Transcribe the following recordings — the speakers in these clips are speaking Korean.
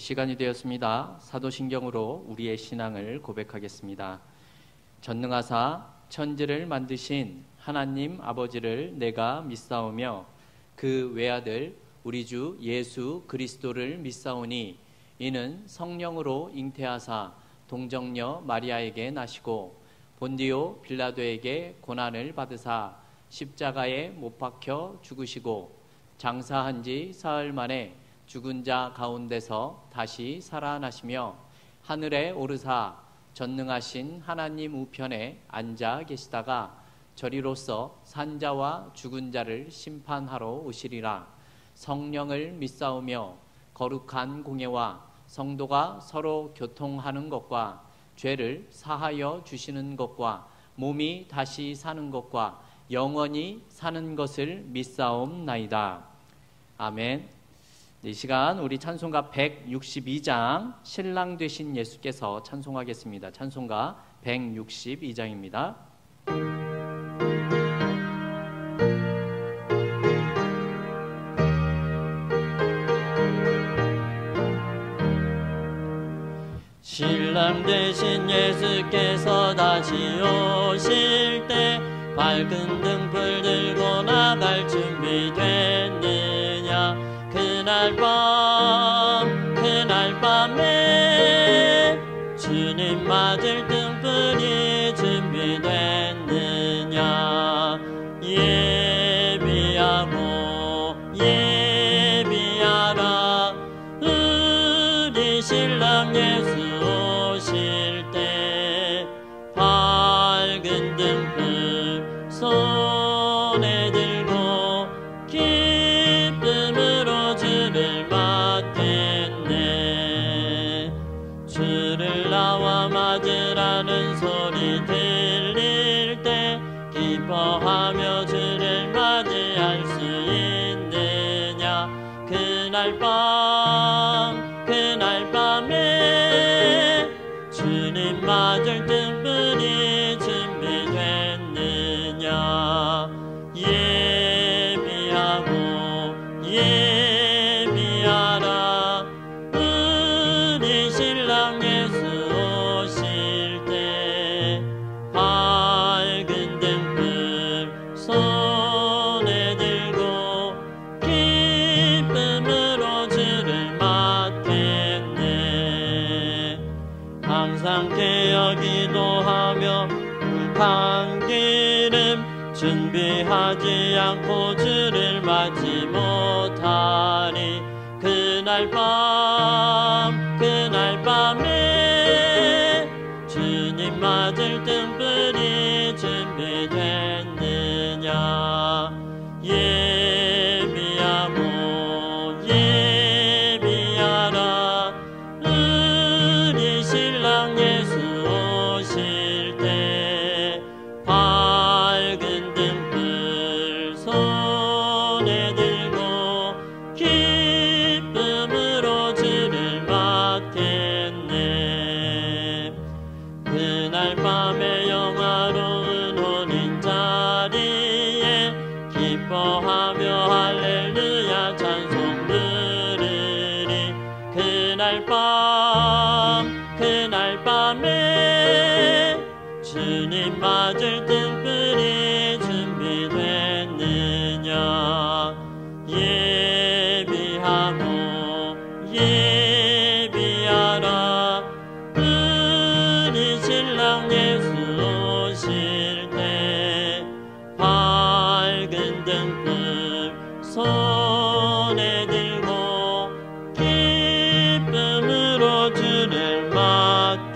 시간이 되었습니다. 사도신경으로 우리의 신앙을 고백하겠습니다. 전능하사 천지를 만드신 하나님 아버지를 내가 믿사오며 그 외아들 우리 주 예수 그리스도를 믿사오니 이는 성령으로 잉태하사 동정녀 마리아에게 나시고 본디오 빌라도에게 고난을 받으사 십자가에 못 박혀 죽으시고 장사한 지 사흘 만에 죽은 자 가운데서 다시 살아나시며 하늘에 오르사 전능하신 하나님 우편에 앉아 계시다가 저리로서 산자와 죽은 자를 심판하러 오시리라. 성령을 믿사오며 거룩한 공예와 성도가 서로 교통하는 것과 죄를 사하여 주시는 것과 몸이 다시 사는 것과 영원히 사는 것을 믿사옵나이다. 아멘. 이 시간 우리 찬송가 162장 신랑 되신 예수께서 찬송하겠습니다. 찬송가 162장입니다. 신랑 되신 예수께서 다시 오실 때 밝은 등불 들고 나갈 준비 됐느냐. 그날 밤에 주님 맞을 등불이 준비됐느냐. 예비하라 우리 신랑 예수 오실 때 밝은 등불 손에 들고 기쁨으로 주를 맞겠네. 주를 나와 맞으라는 소리 들릴 때 기뻐하며 주를 맞이할 수 있느냐. 그날 밤에 주님 맞을 등불이 준비됐느냐. 예비하라 우리 신랑 예수 오실 때 밝은 등불 손에 들고 기쁨으로 주를 맞겠네. 항상 깨어 기도하며 불판 기름 준비하지 않고 주를 맞지 못하리. 그날 밤에 주님 맞을 등불이 준비됐느냐. 예비하라 우리 신랑 예수 오실 때 밝은 등불 손에 들고 기쁨으로 주를 맞겠네. 그날 밤에 영화로운 혼인 자리에 기뻐하며 할렐루야 찬송 부르리. 그날 밤에 주님 맞을 등불이 준비됐느냐. 예비하라 우리 신랑 예수 오실 때 밝은 등불 손에 들고 기쁨으로 주를 맞겠네.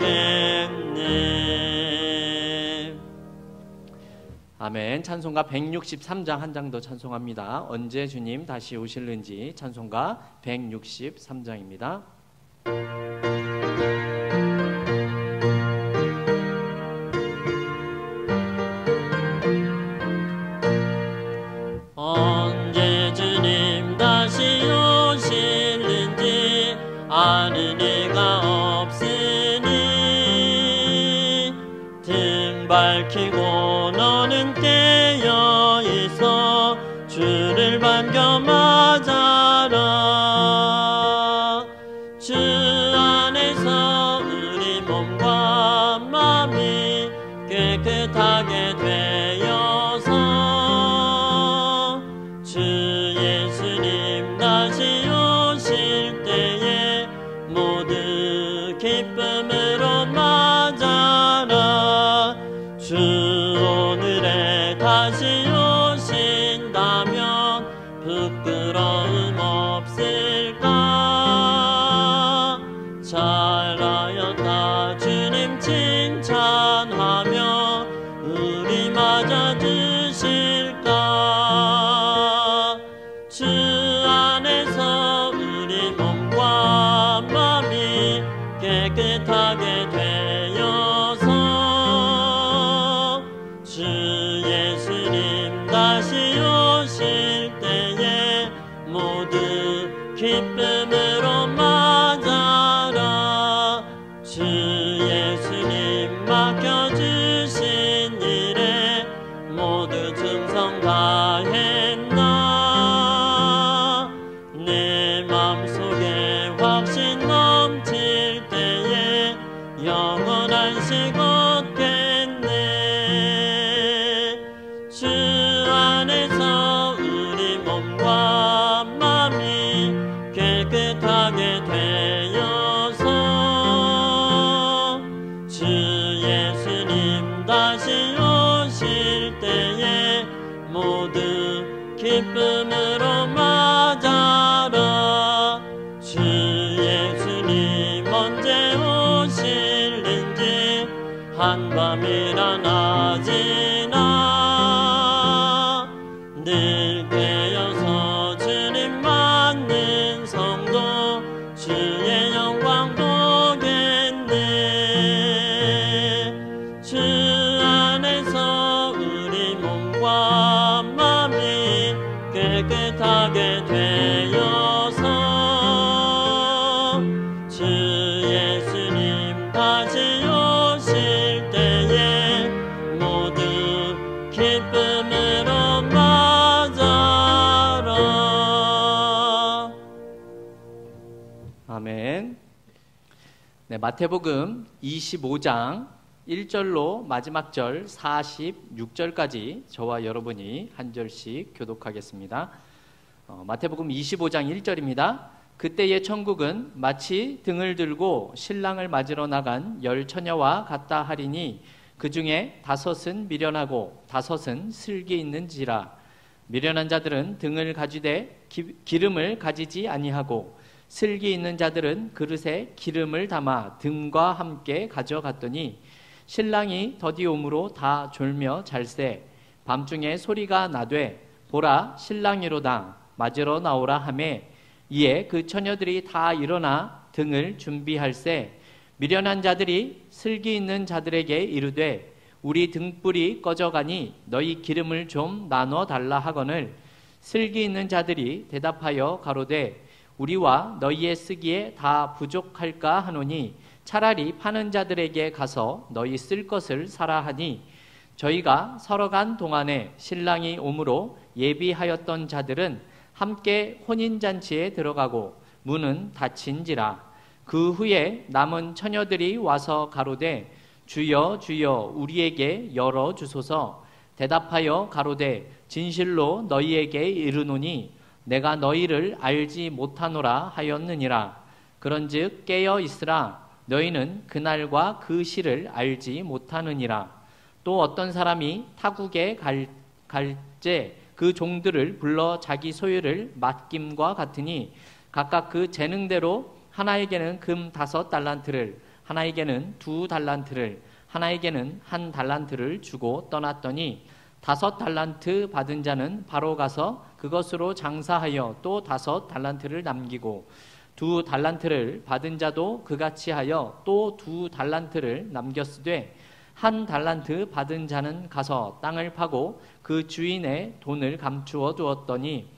아멘. 찬송가 163장 한 장 더 찬송합니다. 언제 주님 다시 오실는지 찬송가 163장입니다. 언제 주님 다시 오실는지 아는 이가 없으니 등 밝히고 너는 깨어 있어 주를 반겨 맞아라. 주 깨끗하게 되어서 주 예수님 다시 오실 때에 모두 기쁨으로 맞아라. 주 오늘에 다시 오신다면 부끄러움 없을까? 잘하였다 주님 칭찬하며 우리 맞아주실까? 주 안에서 우리 몸과 마음이 깨끗하게 되어서 주 예수님 다시 오실 때에 모두 기쁨으로 맞아라. 주 예수님 맡겨주신 일에 모두 충성 다했나? 내 마음속에 확신 넘칠 때에 영원한 식 얻겠네. 주 안에서 우리 몸과 마음이 깨끗하게 되어서 주 예수님 다시 오실 때에 모두 기쁨으로 맞아라. 주 예수님 언제 오실는지 한밤이나 낮이나 늘 깨어서 주님 맞는 성도 주의 영광 보겠네. 주 안에서 우리 몸과 마음이 깨끗하게 되어서 주 예수님 다시 오실 때에 모두 기쁨으로 맞아라. 아멘. 네, 마태복음 25장 1절로 마지막 절 46절까지 저와 여러분이 한 절씩 교독하겠습니다. 마태복음 25장 1절입니다. 그때의 천국은 마치 등을 들고 신랑을 맞으러 나간 10 처녀와 같다 하리니 그 중에 5은 미련하고 5은 슬기 있는지라. 미련한 자들은 등을 가지되 기름을 가지지 아니하고 슬기 있는 자들은 그릇에 기름을 담아 등과 함께 가져갔더니 신랑이 더디옴으로 다 졸며 잘세. 밤중에 소리가 나되 보라 신랑이로다 맞으러 나오라 하매 이에 그 처녀들이 다 일어나 등을 준비할세. 미련한 자들이 슬기 있는 자들에게 이르되 우리 등불이 꺼져가니 너희 기름을 좀 나눠 달라 하거늘 슬기 있는 자들이 대답하여 가로되 우리와 너희의 쓰기에 다 부족할까 하노니 차라리 파는 자들에게 가서 너희 쓸 것을 사라 하니 저희가 서러간 동안에 신랑이 오므로 예비하였던 자들은 함께 혼인잔치에 들어가고 문은 닫힌지라. 그 후에 남은 처녀들이 와서 가로되 주여 주여 우리에게 열어주소서. 대답하여 가로되 진실로 너희에게 이르노니 내가 너희를 알지 못하노라 하였느니라. 그런즉 깨어 있으라. 너희는 그날과 그 시를 알지 못하느니라. 또 어떤 사람이 타국에 갈제 그 종들을 불러 자기 소유를 맡김과 같으니 각각 그 재능대로 하나에게는 금 5 달란트를, 하나에게는 2 달란트를, 하나에게는 1 달란트를 주고 떠났더니 5 달란트 받은 자는 바로 가서 그것으로 장사하여 또 5 달란트를 남기고 2 달란트를 받은 자도 그같이 하여 또 2 달란트를 남겼으되 1 달란트 받은 자는 가서 땅을 파고 그 주인의 돈을 감추어 두었더니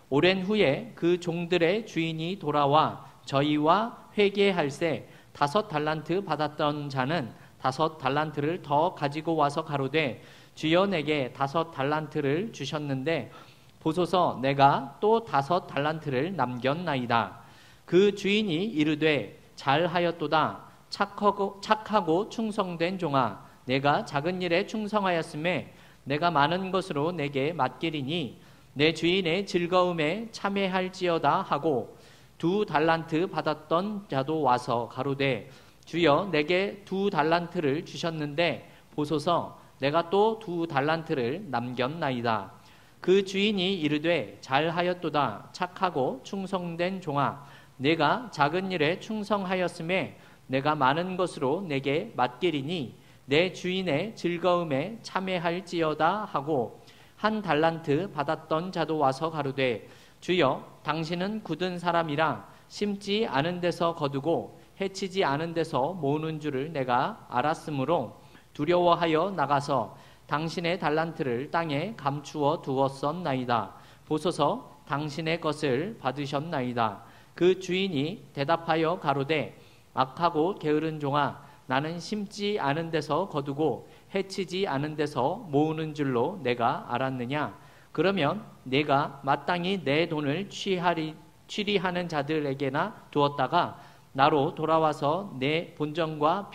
오랜 후에 그 종들의 주인이 돌아와 저희와 회개할세 5 달란트 받았던 자는 5 달란트를 더 가지고 와서 가로되 주여 내게 5 달란트를 주셨는데 보소서 내가 또 5 달란트를 남겼나이다. 그 주인이 이르되 잘하였도다 착하고 충성된 종아 내가 작은 일에 충성하였음에 내가 많은 것으로 내게 맡기리니 내 주인의 즐거움에 참여할지어다 하고 2 달란트 받았던 자도 와서 가로되 주여 내게 2 달란트를 주셨는데 보소서 내가 또 2 달란트를 남겼나이다. 그 주인이 이르되 잘하였도다 착하고 충성된 종아 내가 작은 일에 충성하였음에 내가 많은 것으로 내게 맡기리니 내 주인의 즐거움에 참여할지어다 하고 1 달란트 받았던 자도 와서 가로되 주여 당신은 굳은 사람이라 심지 않은 데서 거두고 해치지 않은 데서 모으는 줄을 내가 알았으므로 두려워하여 나가서 당신의 달란트를 땅에 감추어 두었었나이다. 보소서 당신의 것을 받으셨나이다. 그 주인이 대답하여 가로되 악하고 게으른 종아 나는 심지 않은 데서 거두고 해치지 않은 데서 모으는 줄로 내가 알았느냐. 그러면 내가 마땅히 내 돈을 취리하는 자들에게나 두었다가 나로 돌아와서 내 본전과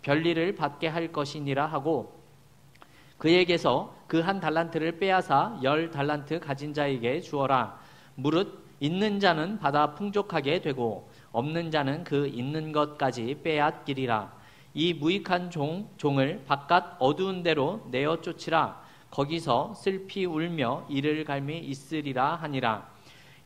별리를 받게 할 것이니라 하고 그에게서 그 1 달란트를 빼앗아 10 달란트 가진 자에게 주어라. 무릇 있는 자는 받아 풍족하게 되고 없는 자는 그 있는 것까지 빼앗기리라. 이 무익한 종을 바깥 어두운 데로 내어 쫓으라. 거기서 슬피 울며 이를 갈미 있으리라 하니라.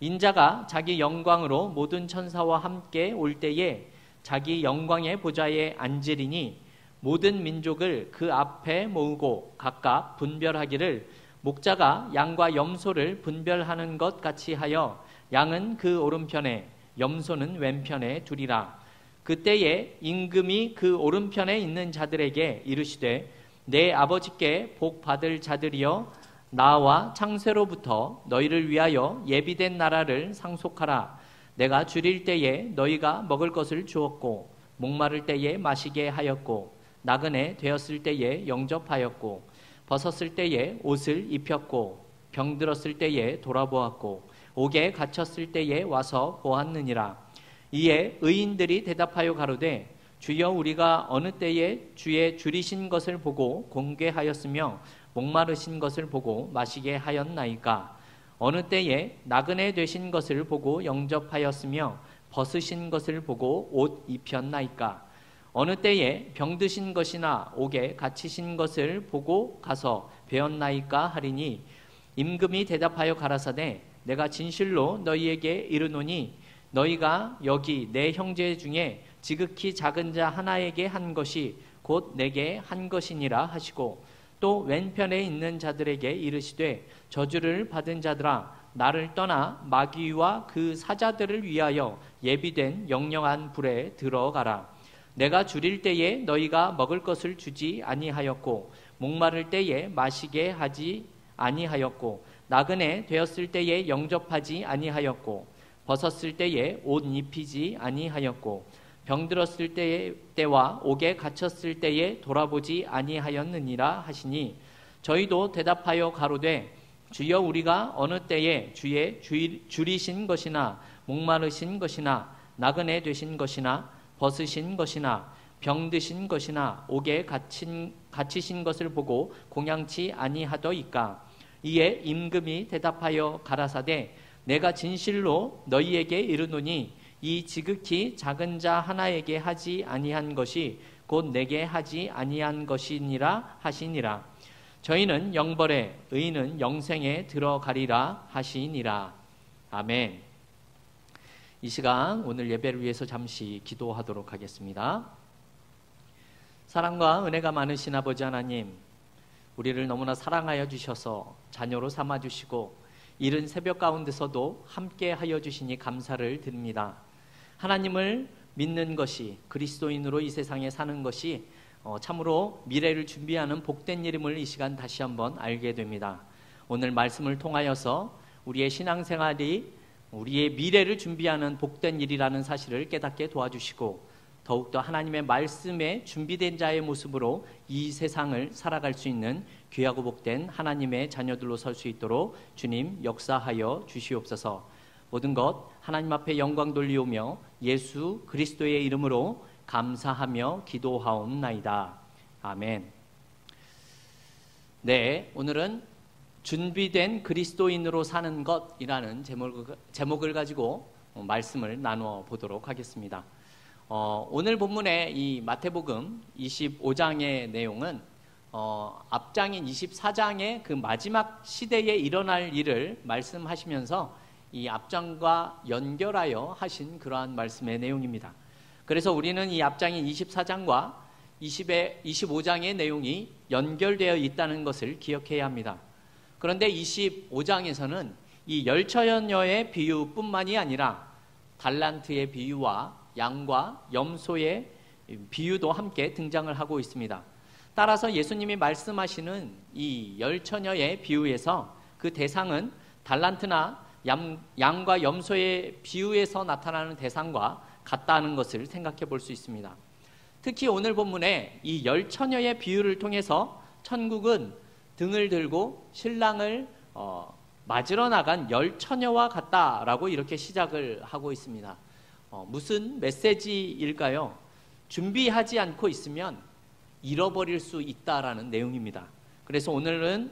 인자가 자기 영광으로 모든 천사와 함께 올 때에 자기 영광의 보좌에 앉으리니 모든 민족을 그 앞에 모으고 각각 분별하기를 목자가 양과 염소를 분별하는 것 같이 하여 양은 그 오른편에 염소는 왼편에 두리라. 그때에 임금이 그 오른편에 있는 자들에게 이르시되 내 아버지께 복 받을 자들이여 나와 창세로부터 너희를 위하여 예비된 나라를 상속하라. 내가 줄일 때에 너희가 먹을 것을 주었고 목마를 때에 마시게 하였고 나그네 되었을 때에 영접하였고 벗었을 때에 옷을 입혔고 병들었을 때에 돌아보았고 옥에 갇혔을 때에 와서 보았느니라. 이에 의인들이 대답하여 가로되 주여 우리가 어느 때에 주의 줄이신 것을 보고 공개하였으며 목마르신 것을 보고 마시게 하였나이까. 어느 때에 나그네 되신 것을 보고 영접하였으며 벗으신 것을 보고 옷 입혔나이까. 어느 때에 병드신 것이나 옥에 갇히신 것을 보고 가서 배웠나이까 하리니 임금이 대답하여 가라사대 내가 진실로 너희에게 이르노니 너희가 여기 내 형제 중에 지극히 작은 자 하나에게 한 것이 곧 내게 한 것이니라 하시고 또 왼편에 있는 자들에게 이르시되 저주를 받은 자들아 나를 떠나 마귀와 그 사자들을 위하여 예비된 영영한 불에 들어가라. 내가 줄일 때에 너희가 먹을 것을 주지 아니하였고 목마를 때에 마시게 하지 아니하였고 나그네 되었을 때에 영접하지 아니하였고 벗었을 때에 옷 입히지 아니하였고 병들었을 때와 옥에 갇혔을 때에 돌아보지 아니하였느니라 하시니 저희도 대답하여 가로되 주여 우리가 어느 때에 주의 줄이신 것이나 목마르신 것이나 나그네 되신 것이나 벗으신 것이나 병드신 것이나 옥에 갇히신 것을 보고 공양치 아니하더이까. 이에 임금이 대답하여 가라사대 내가 진실로 너희에게 이르노니 이 지극히 작은 자 하나에게 하지 아니한 것이 곧 내게 하지 아니한 것이니라 하시니라. 저희는 영벌에 의인은 영생에 들어가리라 하시니라. 아멘. 이 시간 오늘 예배를 위해서 잠시 기도하도록 하겠습니다. 사랑과 은혜가 많으신 아버지 하나님, 우리를 너무나 사랑하여 주셔서 자녀로 삼아주시고 이른 새벽 가운데서도 함께 하여 주시니 감사를 드립니다. 하나님을 믿는 것이, 그리스도인으로 이 세상에 사는 것이 참으로 미래를 준비하는 복된 일임을 이 시간 다시 한번 알게 됩니다. 오늘 말씀을 통하여서 우리의 신앙생활이 우리의 미래를 준비하는 복된 일이라는 사실을 깨닫게 도와주시고 더욱더 하나님의 말씀에 준비된 자의 모습으로 이 세상을 살아갈 수 있는 귀하고 복된 하나님의 자녀들로 설 수 있도록 주님 역사하여 주시옵소서. 모든 것 하나님 앞에 영광 돌리오며 예수 그리스도의 이름으로 감사하며 기도하옵나이다. 아멘. 네, 오늘은 준비된 그리스도인으로 사는 것이라는 제목을 가지고 말씀을 나누어 보도록 하겠습니다. 오늘 본문의 이 마태복음 25장의 내용은 앞장인 24장의 그 마지막 시대에 일어날 일을 말씀하시면서 이 앞장과 연결하여 하신 그러한 말씀의 내용입니다. 그래서 우리는 이 앞장인 24장과 25장의 내용이 연결되어 있다는 것을 기억해야 합니다. 그런데 25장에서는 이 열처녀의 비유뿐만이 아니라 달란트의 비유와 양과 염소의 비유도 함께 등장을 하고 있습니다. 따라서 예수님이 말씀하시는 이 열처녀의 비유에서 그 대상은 달란트나 양과 염소의 비유에서 나타나는 대상과 같다는 것을 생각해 볼 수 있습니다. 특히 오늘 본문에 이 열처녀의 비유를 통해서 천국은 등을 들고 신랑을 맞으러 나간 열처녀와 같다라고 이렇게 시작을 하고 있습니다. 무슨 메시지일까요? 준비하지 않고 있으면 잃어버릴 수 있다라는 내용입니다. 그래서 오늘은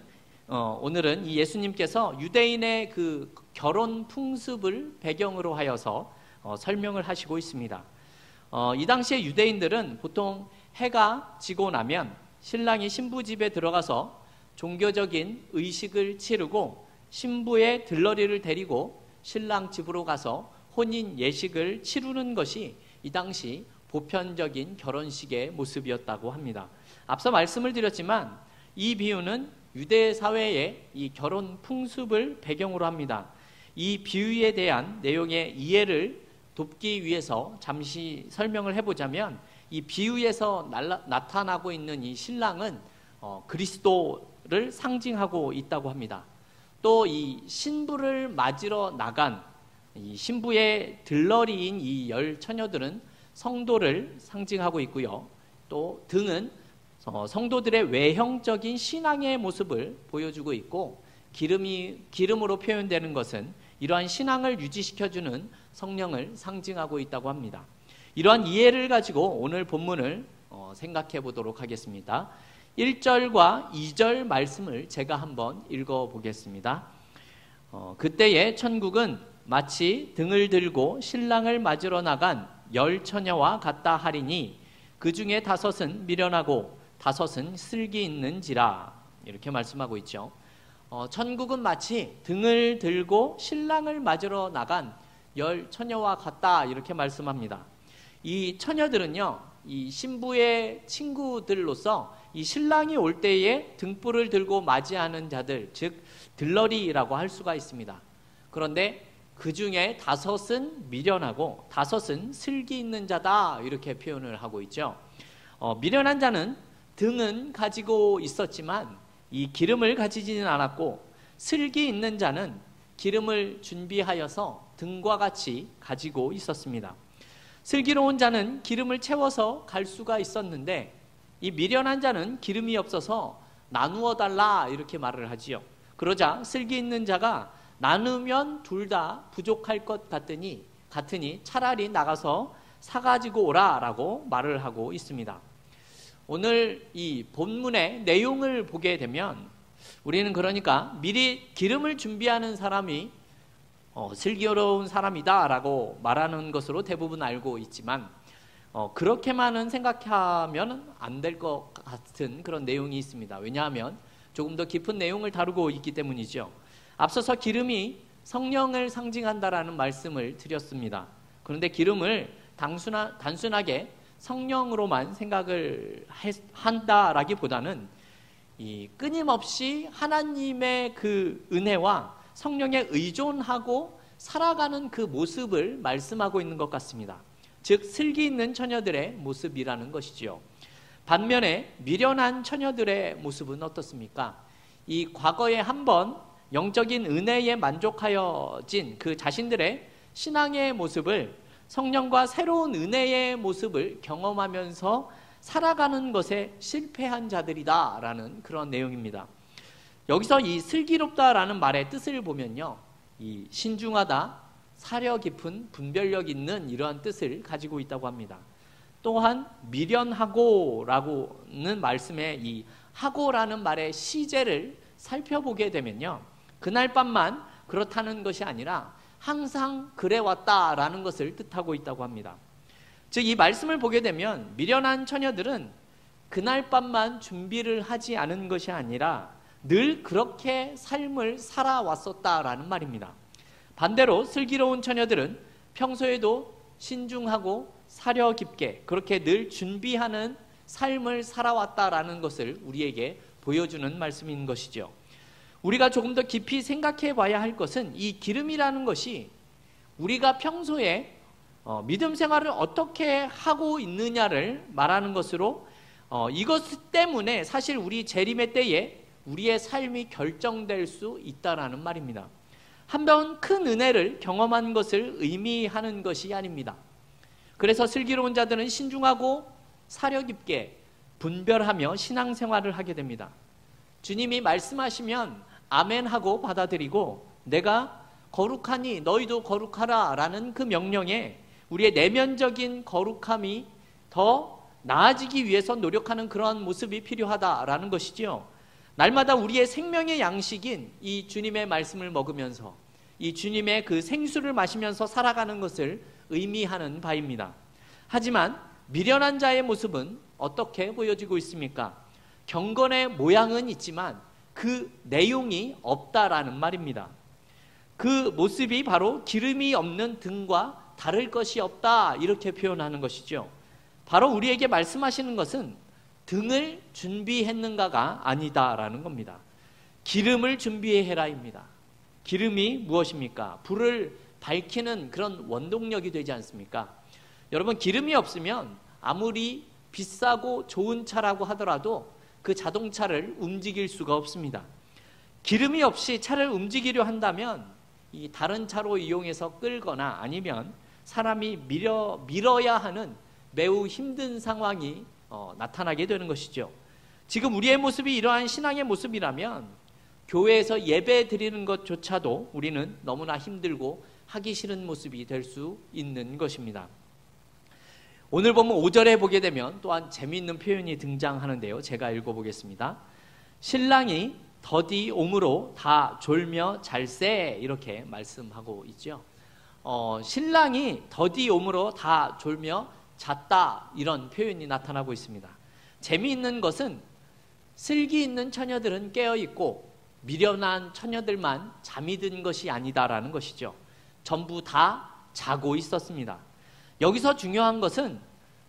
이 예수님께서 유대인의 그 결혼 풍습을 배경으로 하여서 설명을 하시고 있습니다. 이 당시에 유대인들은 보통 해가 지고 나면 신랑이 신부 집에 들어가서 종교적인 의식을 치르고 신부의 들러리를 데리고 신랑 집으로 가서 혼인 예식을 치르는 것이 이 당시 보편적인 결혼식의 모습이었다고 합니다. 앞서 말씀을 드렸지만 이 비유는 유대 사회의 이 결혼 풍습을 배경으로 합니다. 이 비유에 대한 내용의 이해를 돕기 위해서 잠시 설명을 해보자면 이 비유에서 나타나고 있는 이 신랑은 그리스도를 상징하고 있다고 합니다. 또 이 신부를 맞으러 나간 이 신부의 들러리인 이 열처녀들은 성도를 상징하고 있고요. 또 등은 성도들의 외형적인 신앙의 모습을 보여주고 있고 기름으로 표현되는 것은 이러한 신앙을 유지시켜주는 성령을 상징하고 있다고 합니다. 이러한 이해를 가지고 오늘 본문을 생각해 보도록 하겠습니다. 1절과 2절 말씀을 제가 한번 읽어보겠습니다. 그때의 천국은 마치 등을 들고 신랑을 맞으러 나간 열처녀와 같다 하리니 그 중에 5은 미련하고 5은 슬기 있는지라 이렇게 말씀하고 있죠. 천국은 마치 등을 들고 신랑을 맞으러 나간 열처녀와 같다 이렇게 말씀합니다. 이 처녀들은요, 이 신부의 친구들로서 이 신랑이 올 때에 등불을 들고 맞이하는 자들, 즉 들러리라고 할 수가 있습니다. 그런데 그 중에 5은 미련하고 5은 슬기 있는 자다 이렇게 표현을 하고 있죠. 미련한 자는 등은 가지고 있었지만 이 기름을 가지지는 않았고, 슬기 있는 자는 기름을 준비하여서 등과 같이 가지고 있었습니다. 슬기로운 자는 기름을 채워서 갈 수가 있었는데 이 미련한 자는 기름이 없어서 나누어 달라 이렇게 말을 하지요. 그러자 슬기 있는 자가 나누면 둘 다 부족할 것 같으니 차라리 나가서 사가지고 오라라고 말을 하고 있습니다. 오늘 이 본문의 내용을 보게 되면 우리는 그러니까 미리 기름을 준비하는 사람이 슬기로운 사람이다라고 말하는 것으로 대부분 알고 있지만 그렇게만은 생각하면 안 될 것 같은 그런 내용이 있습니다. 왜냐하면 조금 더 깊은 내용을 다루고 있기 때문이죠. 앞서서 기름이 성령을 상징한다라는 말씀을 드렸습니다. 그런데 기름을 단순하게 성령으로만 생각을 한다라기보다는 이 끊임없이 하나님의 그 은혜와 성령에 의존하고 살아가는 그 모습을 말씀하고 있는 것 같습니다. 즉 슬기 있는 처녀들의 모습이라는 것이죠. 반면에 미련한 처녀들의 모습은 어떻습니까? 이 과거에 한번 영적인 은혜에 만족하여진 그 자신들의 신앙의 모습을 성령과 새로운 은혜의 모습을 경험하면서 살아가는 것에 실패한 자들이다라는 그런 내용입니다. 여기서 이 슬기롭다라는 말의 뜻을 보면요, 이 신중하다, 사려 깊은 분별력 있는 이러한 뜻을 가지고 있다고 합니다. 또한 미련하고라고는 말씀에 이 하고라는 말의 시제를 살펴보게 되면요, 그날 밤만 그렇다는 것이 아니라 항상 그래왔다라는 것을 뜻하고 있다고 합니다. 즉 이 말씀을 보게 되면 미련한 처녀들은 그날 밤만 준비를 하지 않은 것이 아니라 늘 그렇게 삶을 살아왔었다라는 말입니다. 반대로 슬기로운 처녀들은 평소에도 신중하고 사려 깊게 그렇게 늘 준비하는 삶을 살아왔다라는 것을 우리에게 보여주는 말씀인 것이죠. 우리가 조금 더 깊이 생각해 봐야 할 것은 이 기름이라는 것이 우리가 평소에 믿음 생활을 어떻게 하고 있느냐를 말하는 것으로 이것 때문에 사실 우리 재림의 때에 우리의 삶이 결정될 수 있다라는 말입니다. 한번 큰 은혜를 경험한 것을 의미하는 것이 아닙니다. 그래서 슬기로운 자들은 신중하고 사려 깊게 분별하며 신앙생활을 하게 됩니다. 주님이 말씀하시면 아멘하고 받아들이고 내가 거룩하니 너희도 거룩하라 라는 그 명령에 우리의 내면적인 거룩함이 더 나아지기 위해서 노력하는 그러한 모습이 필요하다라는 것이지요. 날마다 우리의 생명의 양식인 이 주님의 말씀을 먹으면서 이 주님의 그 생수를 마시면서 살아가는 것을 의미하는 바입니다. 하지만 미련한 자의 모습은 어떻게 보여지고 있습니까? 경건의 모양은 있지만 그 내용이 없다라는 말입니다. 그 모습이 바로 기름이 없는 등과 다를 것이 없다 이렇게 표현하는 것이죠. 바로 우리에게 말씀하시는 것은 등을 준비했는가가 아니다라는 겁니다. 기름을 준비해라입니다. 기름이 무엇입니까? 불을 밝히는 그런 원동력이 되지 않습니까? 여러분, 기름이 없으면 아무리 비싸고 좋은 차라고 하더라도 그 자동차를 움직일 수가 없습니다. 기름이 없이 차를 움직이려 한다면 이 다른 차로 이용해서 끌거나 아니면 사람이 밀어야 하는 매우 힘든 상황이 나타나게 되는 것이죠. 지금 우리의 모습이 이러한 신앙의 모습이라면 교회에서 예배 드리는 것조차도 우리는 너무나 힘들고 하기 싫은 모습이 될 수 있는 것입니다. 오늘 보면 5절에 보게 되면 또한 재미있는 표현이 등장하는데요. 제가 읽어보겠습니다. 신랑이 더디 옴으로 다 졸며 잘세 이렇게 말씀하고 있죠. 신랑이 더디 옴으로 다 졸며 잤다 이런 표현이 나타나고 있습니다. 재미있는 것은 슬기 있는 처녀들은 깨어있고 미련한 처녀들만 잠이 든 것이 아니다라는 것이죠. 전부 다 자고 있었습니다. 여기서 중요한 것은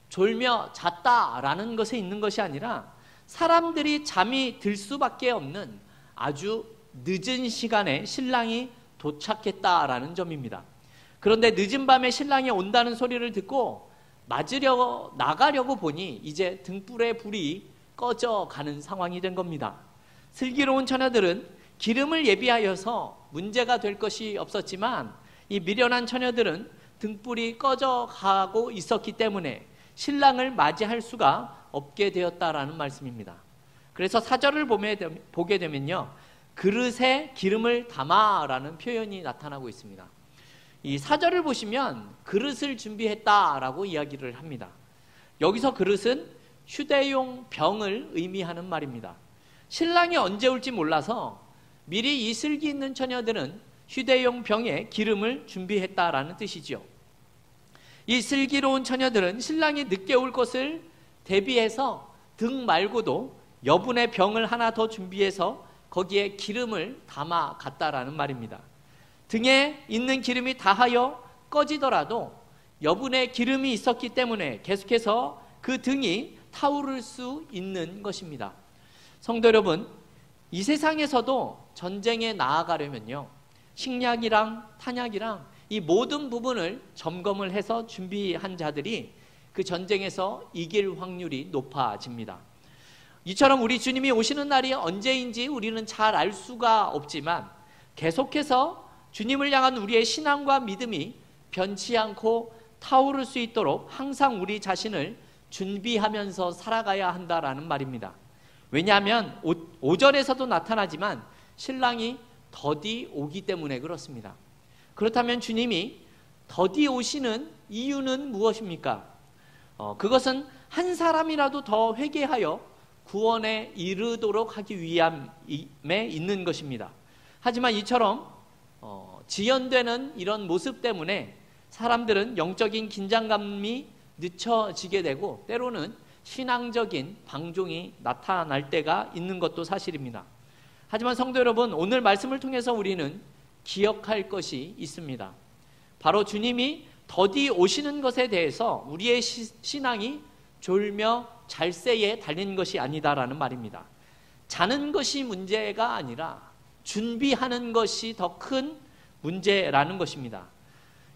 졸며 잤다라는 것에 있는 것이 아니라 사람들이 잠이 들 수밖에 없는 아주 늦은 시간에 신랑이 도착했다라는 점입니다. 그런데 늦은 밤에 신랑이 온다는 소리를 듣고 나가려고 보니 이제 등불의 불이 꺼져가는 상황이 된 겁니다. 슬기로운 처녀들은 기름을 예비하여서 문제가 될 것이 없었지만 이 미련한 처녀들은 등불이 꺼져가고 있었기 때문에 신랑을 맞이할 수가 없게 되었다라는 말씀입니다. 그래서 4절을 보게 되면요, 그릇에 기름을 담아라는 표현이 나타나고 있습니다. 이 4절을 보시면 그릇을 준비했다라고 이야기를 합니다. 여기서 그릇은 휴대용 병을 의미하는 말입니다. 신랑이 언제 올지 몰라서 미리 이 슬기 있는 처녀들은 휴대용 병에 기름을 준비했다라는 뜻이죠. 이 슬기로운 처녀들은 신랑이 늦게 올 것을 대비해서 등 말고도 여분의 병을 하나 더 준비해서 거기에 기름을 담아 갔다라는 말입니다. 등에 있는 기름이 다하여 꺼지더라도 여분의 기름이 있었기 때문에 계속해서 그 등이 타오를 수 있는 것입니다. 성도 여러분, 이 세상에서도 전쟁에 나아가려면요, 식량이랑 탄약이랑 이 모든 부분을 점검을 해서 준비한 자들이 그 전쟁에서 이길 확률이 높아집니다. 이처럼 우리 주님이 오시는 날이 언제인지 우리는 잘 알 수가 없지만 계속해서 주님을 향한 우리의 신앙과 믿음이 변치 않고 타오를 수 있도록 항상 우리 자신을 준비하면서 살아가야 한다라는 말입니다. 왜냐하면 5절에서도 나타나지만 신랑이 더디 오기 때문에 그렇습니다. 그렇다면 주님이 더디 오시는 이유는 무엇입니까? 그것은 한 사람이라도 더 회개하여 구원에 이르도록 하기 위함에 있는 것입니다. 하지만 이처럼 지연되는 이런 모습 때문에 사람들은 영적인 긴장감이 늦춰지게 되고 때로는 신앙적인 방종이 나타날 때가 있는 것도 사실입니다. 하지만 성도 여러분, 오늘 말씀을 통해서 우리는 기억할 것이 있습니다. 바로 주님이 더디 오시는 것에 대해서 우리의 신앙이 졸며 잘새에 달린 것이 아니다라는 말입니다. 자는 것이 문제가 아니라 준비하는 것이 더 큰 문제라는 것입니다.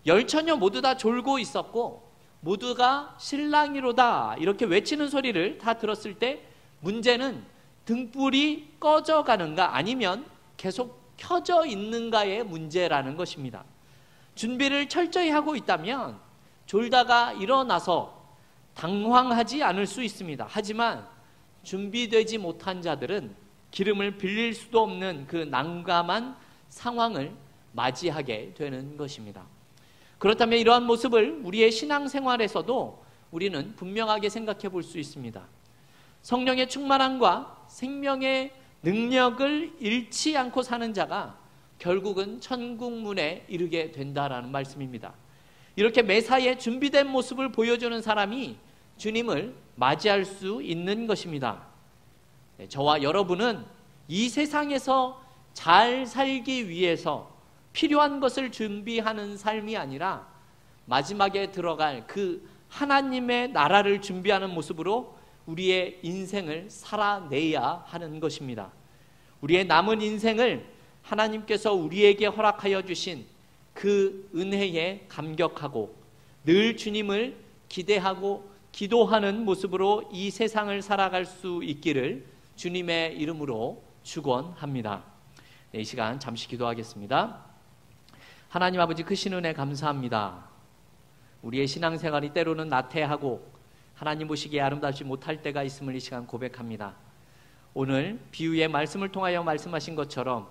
열처녀 모두 다 졸고 있었고 모두가 신랑이로다 이렇게 외치는 소리를 다 들었을 때 문제는 등불이 꺼져가는가 아니면 계속 켜져 있는가의 문제라는 것입니다. 준비를 철저히 하고 있다면 졸다가 일어나서 당황하지 않을 수 있습니다. 하지만 준비되지 못한 자들은 기름을 빌릴 수도 없는 그 난감한 상황을 맞이하게 되는 것입니다. 그렇다면 이러한 모습을 우리의 신앙생활에서도 우리는 분명하게 생각해 볼 수 있습니다. 성령의 충만함과 생명의 능력을 잃지 않고 사는 자가 결국은 천국문에 이르게 된다라는 말씀입니다. 이렇게 매사에 준비된 모습을 보여주는 사람이 주님을 맞이할 수 있는 것입니다. 저와 여러분은 이 세상에서 잘 살기 위해서 필요한 것을 준비하는 삶이 아니라 마지막에 들어갈 그 하나님의 나라를 준비하는 모습으로 우리의 인생을 살아내야 하는 것입니다. 우리의 남은 인생을 하나님께서 우리에게 허락하여 주신 그 은혜에 감격하고 늘 주님을 기대하고 기도하는 모습으로 이 세상을 살아갈 수 있기를 주님의 이름으로 축원합니다. 이 시간 잠시 기도하겠습니다. 하나님 아버지, 크신 은혜 감사합니다. 우리의 신앙생활이 때로는 나태하고 하나님 보시기에 아름답지 못할 때가 있음을 이 시간 고백합니다. 오늘 비유의 말씀을 통하여 말씀하신 것처럼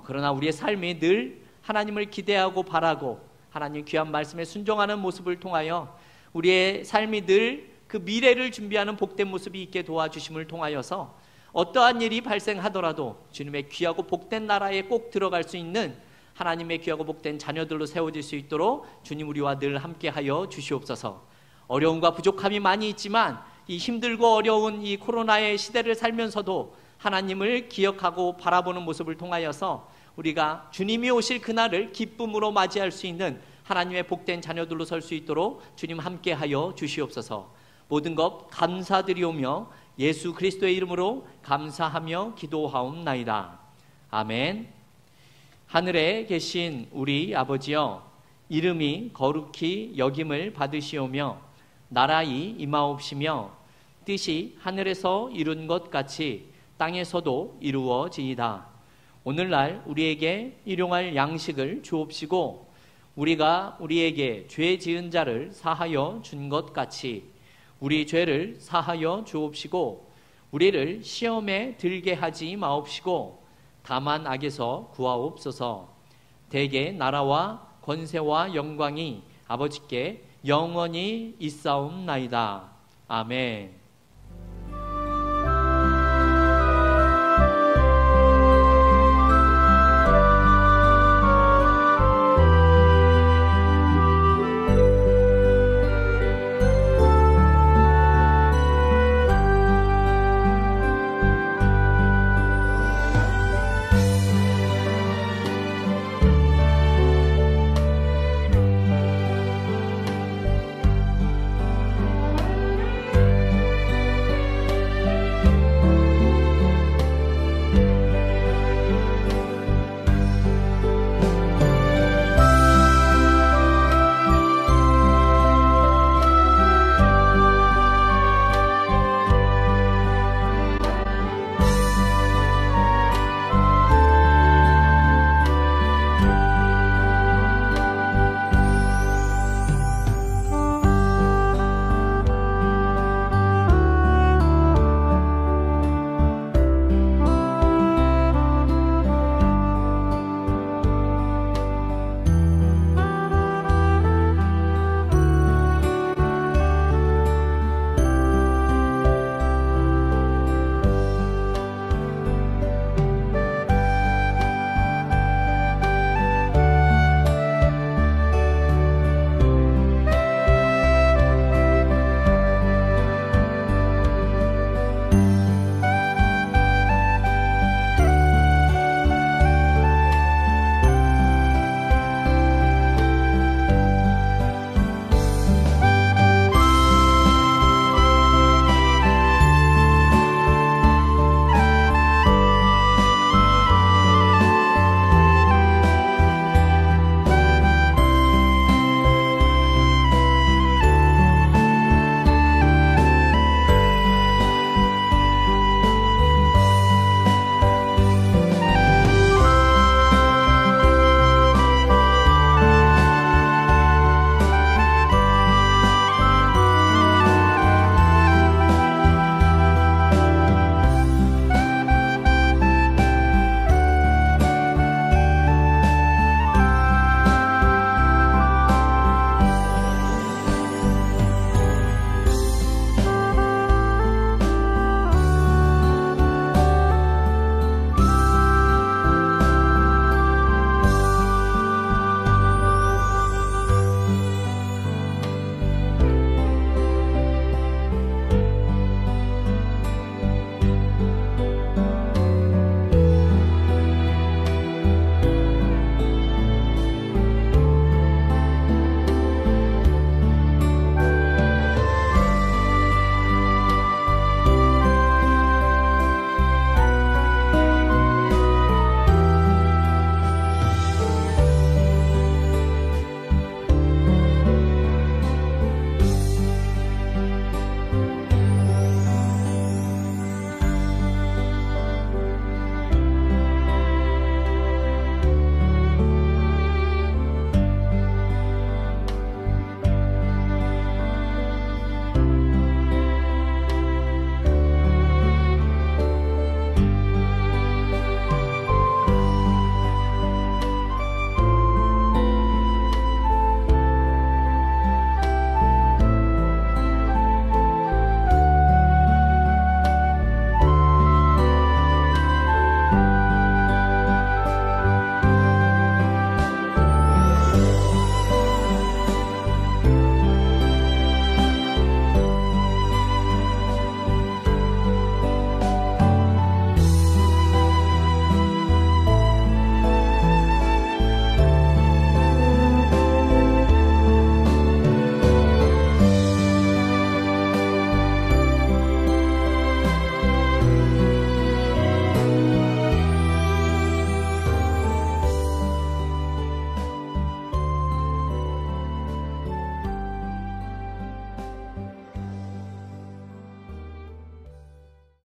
그러나 우리의 삶이 늘 하나님을 기대하고 바라고 하나님 귀한 말씀에 순종하는 모습을 통하여 우리의 삶이 늘 그 미래를 준비하는 복된 모습이 있게 도와주심을 통하여서 어떠한 일이 발생하더라도 주님의 귀하고 복된 나라에 꼭 들어갈 수 있는 하나님의 귀하고 복된 자녀들로 세워질 수 있도록 주님 우리와 늘 함께하여 주시옵소서. 어려움과 부족함이 많이 있지만 이 힘들고 어려운 이 코로나의 시대를 살면서도 하나님을 기억하고 바라보는 모습을 통하여서 우리가 주님이 오실 그날을 기쁨으로 맞이할 수 있는 하나님의 복된 자녀들로 설 수 있도록 주님 함께하여 주시옵소서. 모든 것 감사드리오며 예수 그리스도의 이름으로 감사하며 기도하옵나이다. 아멘. 하늘에 계신 우리 아버지여, 이름이 거룩히 여김을 받으시오며 나라의 임하옵시며 뜻이 하늘에서 이룬 것 같이 땅에서도 이루어지이다. 오늘날 우리에게 일용할 양식을 주옵시고 우리가 우리에게 죄 지은 자를 사하여 준 것 같이 우리 죄를 사하여 주옵시고 우리를 시험에 들게 하지 마옵시고 다만 악에서 구하옵소서. 대개 나라와 권세와 영광이 아버지께 영원히 있사옵나이다. 아멘.